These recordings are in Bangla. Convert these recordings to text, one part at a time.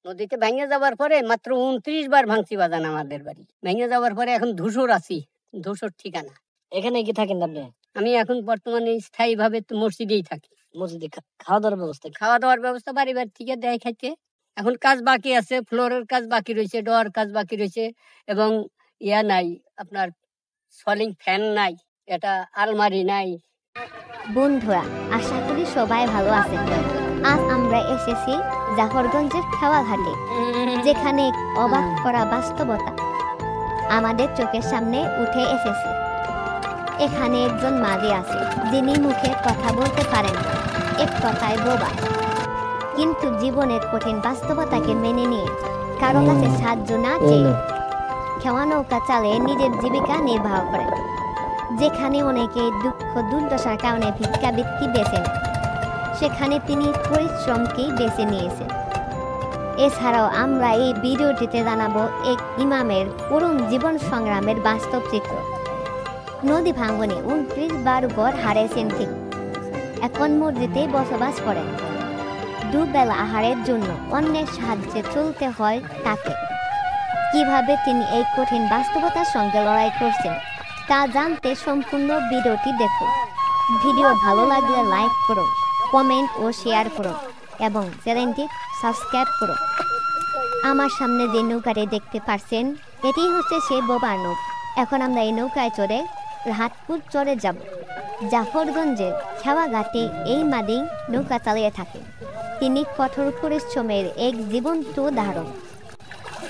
নদীতে ভেঙে যাওয়ার পরে মাত্র ২৯ বার ভাঙছি বাজান আমাদের বাড়ি। ভেঙে যাওয়ার পরে এখন ধূসর আছি, ধূসর ঠিকানা। এখানে কি থাকেন আপনি? আমি এখন বর্তমানে স্থায়ীভাবে তো মসজিদেই থাকি। মসজিদে খাওয়া দাওয়ার ব্যবস্থা? খাওয়া দাওয়ার ব্যবস্থা বাড়ি থেকে দেয় খাইতে। এখন কাজ বাকি আছে, ফ্লোরের কাজ বাকি রয়েছে, ডোয়ার কাজ বাকি রয়েছে, এবং ইয়া নাই আপনার সলিং ফ্যান নাই, এটা আলমারি নাই। বন্ধুরা, আশা করি সবাই ভালো আছেন। আজ আমরা এসেছি জাফরগঞ্জের খেওয়াঘাটে, যেখানে অবাক করা বাস্তবতা আমাদের চোখের সামনে উঠে এসেছে। এখানে একজন মাঝি আছে, যিনি মুখে কথা বলতে পারেন না, এক কথায় বোবা, কিন্তু জীবনের কঠিন বাস্তবতাকে মেনে নিয়ে কারো কাছে সাহায্য না চেয়ে খেওয়া নৌকা চালিয়ে নিজের জীবিকা নির্বাহ করেন। যেখানে অনেকে দুঃখ দুর্দশার কারণে ভিক্ষাবৃত্তি বেছে নেন, সেখানে তিনি পরিশ্রমকেই বেছে নিয়েছেন। এছাড়াও আমরা এই ভিডিওটিতে জানাবো এক ইমামের করুণ জীবন সংগ্রামের বাস্তব চিত্র। নদী ভাঙ্গনে ২৯ বার ঘর হারিয়েছেন ঠিক, এখন মসজিদে বসবাস করেন। দুবেলা আহারের জন্য অন্যের সাহায্যে চলতে হয় তাকে। কিভাবে তিনি এই কঠিন বাস্তবতার সঙ্গে লড়াই করছেন তা জানতে সম্পূর্ণ ভিডিওটি দেখুন। ভিডিও ভালো লাগলে লাইক করুন, কমেন্ট ও শেয়ার করুন এবং চ্যানেলটি সাবস্ক্রাইব করুন। আমার সামনে যে নৌকাটি দেখতে পাচ্ছেন, এটি হচ্ছে সেই বোবার নৌকা। এখন আমরা এই নৌকায় চড়ে রাহাতপুর চড়ে যাব। জাফরগঞ্জের খেওয়াঘাটে এই মাদি নৌকা চালিয়ে থাকে। তিনি কঠোর পরিশ্রমের এক জীবন্ত উদাহরণ।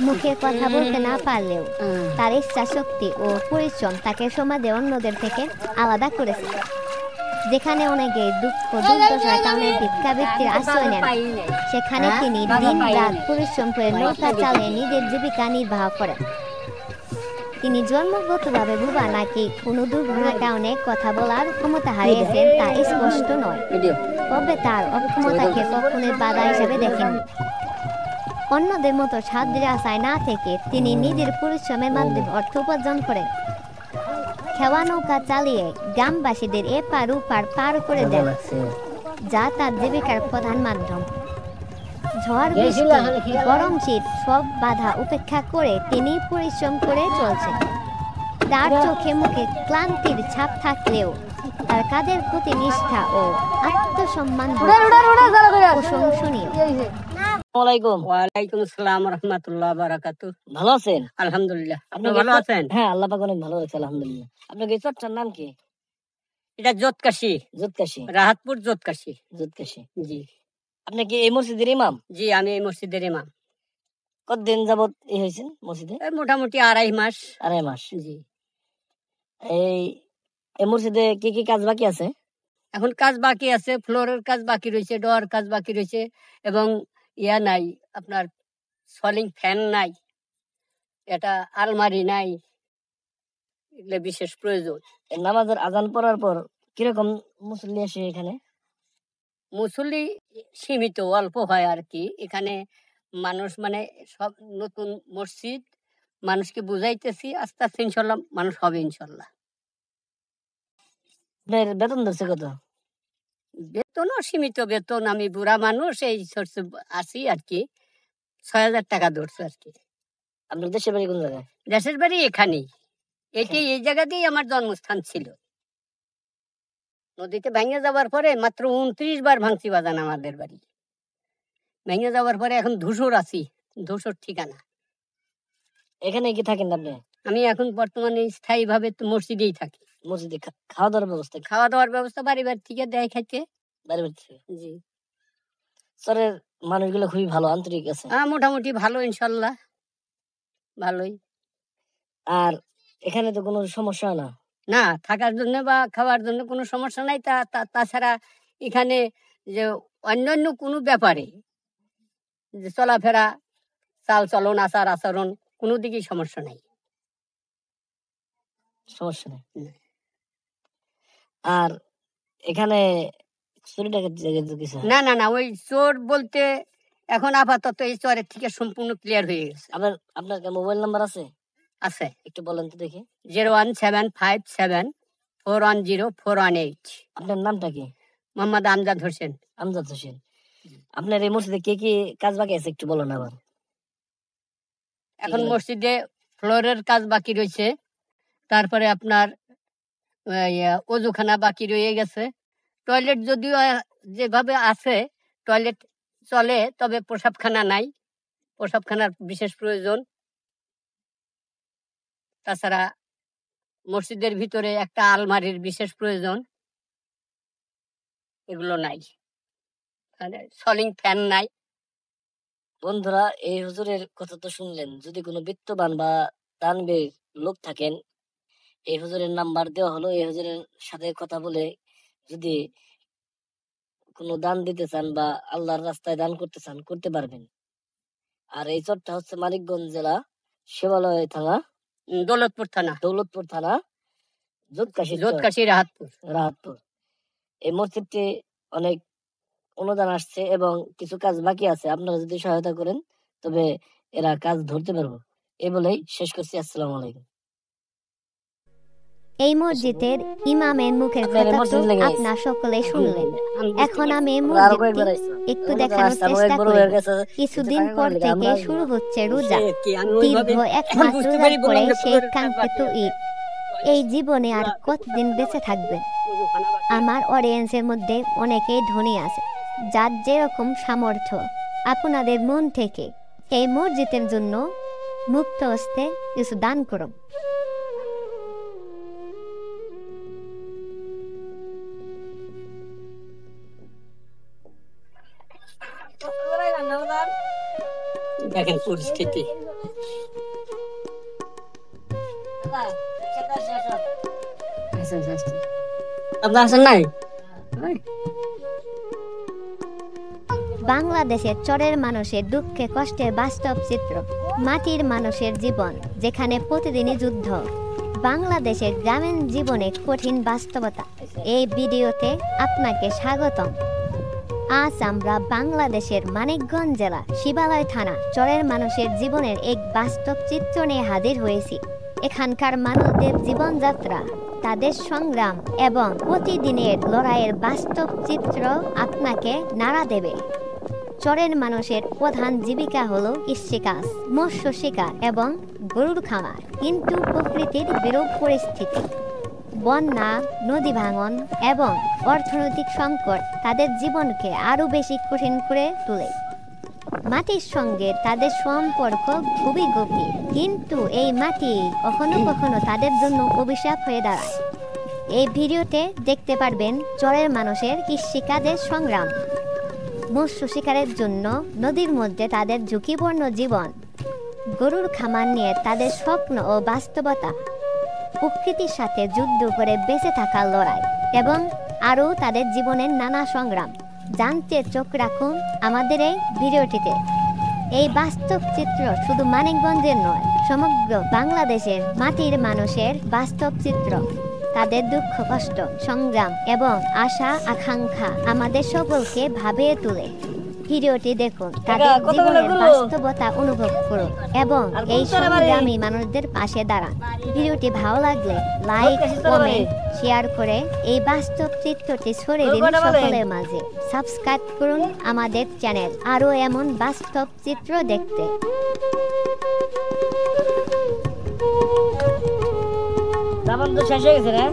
মুখে কথা বলতে না পারলেও তার ইচ্ছা শক্তি ও পরিশ্রম তাকে সমাজে অন্যদের থেকে আলাদা করেছে। যেখানে অনেকে দুঃখ দুর্দশার কারণে ভিক্ষাবৃত্তির আশ্রয় নেন, সেখানে তিনি দিন রাত পরিশ্রম করে নৌকা চালিয়ে নিজের জীবিকা নির্বাহ করেন। তিনি জন্মগতভাবে বোবা নাকি কোনো দুর্ঘটনার কারণে কথা বলার ক্ষমতা হারিয়েছেন তা স্পষ্ট নয়, তবে তার অক্ষমতাকে কখনোই বাধা হিসেবে দেখেননি। অন্যদের মতো সাহায্যের আশায় না থেকে তিনি নিজের পরিশ্রমের মাধ্যমে অর্থ উপার্জন করেন। খেওয়া নৌকা চালিয়ে গ্রামবাসীদের এপার ওপার পার করে দেন, যা তার জীবিকার প্রধান মাধ্যম। ঝড় বৃষ্টি গরম শীত সব বাধা উপেক্ষা করে তিনি পরিশ্রম করে চলছেন। তার চোখে মুখে ক্লান্তির ছাপ থাকলেও তার কাজের প্রতি নিষ্ঠা ও আত্মসম্মান প্রশংসনীয়। ওয়ালাইকুম আসসালাম রাহমাতুল্লাহ বারাকাতুহু। ভালো আছেন? আলহামদুলিল্লাহ। আপনি আপনি ভালো আছেন? হ্যাঁ, আল্লাহ পাক অনেক ভালো আছে, আলহামদুলিল্লাহ। আপনার এই চট্টার নাম কি? এটা জোতকাশি, জোতকাশি, রাহাতপুর জোতকাশি। জোতকাশি। জি আপনি কি এই মসজিদের ইমাম? জি, আমি এই মসজিদের ইমাম। কতদিন যাবত এই হয়েছেন মসজিদে? মোটামুটি ২.৫ মাস। ২.৫ মাস। জি। এই মসজিদে কি কি কাজ বাকি আছে? এখন কাজ বাকি আছে, ফ্লোরের কাজ বাকি রয়েছে, ডোয়ার কাজ বাকি রয়েছে, এবং ইয়া নাই আপনার সলিং ফ্যান নাই, এটা আলমারি নাই, এগুলো বিশেষ প্রয়োজন। নামাজের আজান পড়ার পর কিরকম মুসল্লি আসে এখানে? মুসল্লি সীমিত, অল্প হয় আর কি। এখানে মানুষ মানে সব নতুন মসজিদ, মানুষকে বুঝাইতেছি, আস্তে আস্তে ইনশাল্লাহ মানুষ হবে ইনশাল্লাহ। আপনার বেতন ধরছে কত? বেতনও সীমিত বেতন, আমি বুড়া মানুষ, এই আছি আর কি। ৬,০০০ টাকা ধরছে আর কি। আপনার দেশের বাড়ি কোন জায়গায়? দেশের বাড়ি এখানেই, এই জায়গাতেই আমার জন্মস্থান ছিল। নদীতে ভেঙে যাওয়ার পরে মাত্র ২৯ বার ভাঙছি বাজান আমাদের বাড়ি। ভেঙে যাওয়ার পরে এখন ধূসর আছি, ধূসর ঠিকানা। এখানে কি থাকেন আপনি? আমি এখন বর্তমানে স্থায়ীভাবে তো মসজিদেই থাকি। মসজিদে খাওয়া দাওয়ার ব্যবস্থা? খাওয়া দাওয়ার ব্যবস্থা বাড়ি থেকে দেয় খাইতে। বাড়ি থেকে? জি। চরের মানুষগুলো খুবই ভালো, আন্তরিক আছে? হ্যাঁ, মোটামুটি ভালো ইনশাল্লাহ, ভালোই। আর এখানে তো কোনো সমস্যা না? না, থাকার জন্য বা খাওয়ার জন্য কোনো সমস্যা নাই। তাছাড়া এখানে যে অন্যান্য কোনো ব্যাপারে যে চলাফেরা, চাল চলন, আচার আচরণ, কোনো দিকেই সমস্যা নাই। সমস্যা নেই। আর এখানে না না না, ওই চোর বলতে এখন আপাতত এই চরের থেকে সম্পূর্ণ ক্লিয়ার হয়ে গেছে। আপনার মোবাইল নাম্বার আছে? আছে। একটু বলেন তো দেখি। 01757410418। আপনার নামটা কি? মোহাম্মদ আমজাদ হোসেন। আমজাদ হোসেন। আপনার এই মসজিদে কি কি কাজ বাকি আছে একটু বলুন আবার। এখন মসজিদে ফ্লোরের কাজ বাকি রয়েছে, তারপরে আপনার অজুখানা বাকি রয়ে গেছে। টয়লেট যদিও যেভাবে আছে টয়লেট চলে, তবে প্রসাবখানা নাই, প্রসাবখানার বিশেষ প্রয়োজন। তাছাড়া মসজিদের ভিতরে একটা আলমারির বিশেষ প্রয়োজন, এগুলো নাই। সলিং ফ্যান নাই। বন্ধুরা, এই হুজুরের কথা তো শুনলেন। যদি কোনো বিত্তবান বা দানবীর লোক থাকেন, এই হুজুরের নাম্বার দেওয়া হলো। এই হুজুরের সাথে কথা বলে যদি কোনো দান দিতে চান বা আল্লাহর রাস্তায় দান করতে চান, করতে পারবেন। আর এই চরটা হচ্ছে মানিকগঞ্জ জেলা, শিবালয় থানা, দৌলতপুর থানা, জোতকাশী রাহাতপুর। এই মসজিদটি অনেক অনুদান আসছে এবং কিছু কাজ বাকি আছে। আপনারা যদি সহায়তা করেন তবে এরা কাজ ধরতে পারবো। এই বলেই শেষ করছি। আসসালামু আলাইকুম। এই মসজিদের ইমামের মুখের কথা তো আপনারা সকলে শুনলেন। এখন আমি এই মসজিদটি একটু দেখানোর চেষ্টা করি। কিছুদিন পর থেকে শুরু হচ্ছে রোজা। দীর্ঘ এক মাস রোজার পরে সেই কাঙ্ক্ষিত ঈদ। এই জীবনে আর কতদিন বেঁচে থাকবেন? আমার অডিয়েন্সের মধ্যে অনেকেই ধনী আছে, যার যেরকম সামর্থ্য আপনাদের মন থেকে এই মসজিদের জন্য মুক্ত হস্তে কিছু দান করুন। দেখেন পরিস্থিতি। আপনার আসেন নাই? বাংলাদেশের চরের মানুষের দুঃখে কষ্টের বাস্তব চিত্র, মাটির মানুষের জীবন যেখানে প্রতিদিনই যুদ্ধ, বাংলাদেশের গ্রামীণ জীবনে কঠিন বাস্তবতা। এই ভিডিওতে আপনাকে স্বাগতম। আজ আমরা বাংলাদেশের মানিকগঞ্জ জেলা শিবালয় থানা চরের মানুষের জীবনের এক বাস্তব চিত্র নিয়ে হাজির হয়েছি। এখানকার মানুষদের জীবনযাত্রা, তাদের সংগ্রাম এবং প্রতিদিনের লড়াইয়ের বাস্তব চিত্র আপনাকে নাড়া দেবে। চরের মানুষের প্রধান জীবিকা হলো কৃষিকাজ, মৎস্য শিকার এবং গরুর খামার। কিন্তু প্রকৃতির বিরূপ পরিস্থিতি, বন্যা, নদী ভাঙন এবং অর্থনৈতিক সংকট তাদের জীবনকে আরো বেশি কঠিন করে তোলে। মাটির সঙ্গে তাদের সম্পর্ক খুবই গভীর, কিন্তু এই মাটি কখনো কখনো তাদের জন্য অভিশাপ হয়ে দাঁড়ায়। এই ভিডিওতে দেখতে পারবেন চরের মানুষের কৃষিকাজের সংগ্রাম, মৎস্য শিকারের জন্য নদীর মধ্যে তাদের ঝুঁকিপূর্ণ জীবন, গরুর খামার নিয়ে তাদের স্বপ্ন ও বাস্তবতা, প্রকৃতির সাথে যুদ্ধ করে বেঁচে থাকার লড়াই এবং আরও তাদের জীবনের নানা সংগ্রাম জানতে চোখ রাখুন আমাদের এই ভিডিওটিতে। এই বাস্তব চিত্র শুধু মানিকগঞ্জের নয়, সমগ্র বাংলাদেশের মাটির মানুষের বাস্তব চিত্র। তাদের দুঃখ, কষ্ট, সংগ্রাম এবং আশা আকাঙ্ক্ষা আমাদের সকলকে ভাবিয়ে তোলে। ভিডিওটি দেখুন, তাদের জীবনের বাস্তবতা অনুভব করুন এবং এই সংগ্রামী মানুষদের পাশে দাঁড়ান। ভিডিওটি ভালো লাগলে লাইক, কমেন্ট, শেয়ার করে এই বাস্তব চিত্রটি ছড়িয়ে দিন সকলের মাঝে। সাবস্ক্রাইব করুন আমাদের চ্যানেল আরও এমন বাস্তব চিত্র দেখতে। শেষ হয়ে গেছে রে।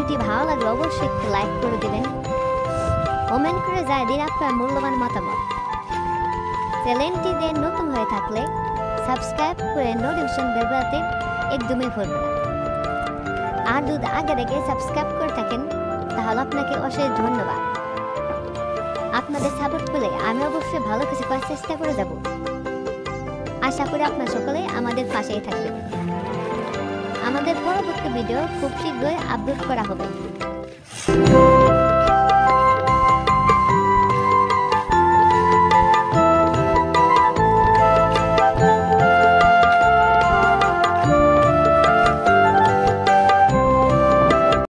ভিডিওটি ভালো লাগলে অবশ্যই একটি লাইক করে দেবেন, কমেন্ট করে জানিয়ে দিন আপনার মূল্যবান মতামত। চ্যানেলটিতে নতুন হয়ে থাকলে সাবস্ক্রাইব করে নোটিফিকেশন বেল বাজাতে একদমই ভুলবেন না। আর যদি আগে থেকে সাবস্ক্রাইব করে থাকেন তাহলে আপনাকে অশেষ ধন্যবাদ। আপনাদের সাপোর্ট পেলে আমি অবশ্যই ভালো কিছু করার চেষ্টা করে যাব। আশা করি আপনারা সকলে আমাদের পাশেই থাকবেন। আমাদের পরবর্তী ভিডিও খুব শীঘ্রই আপলোড করা হবে।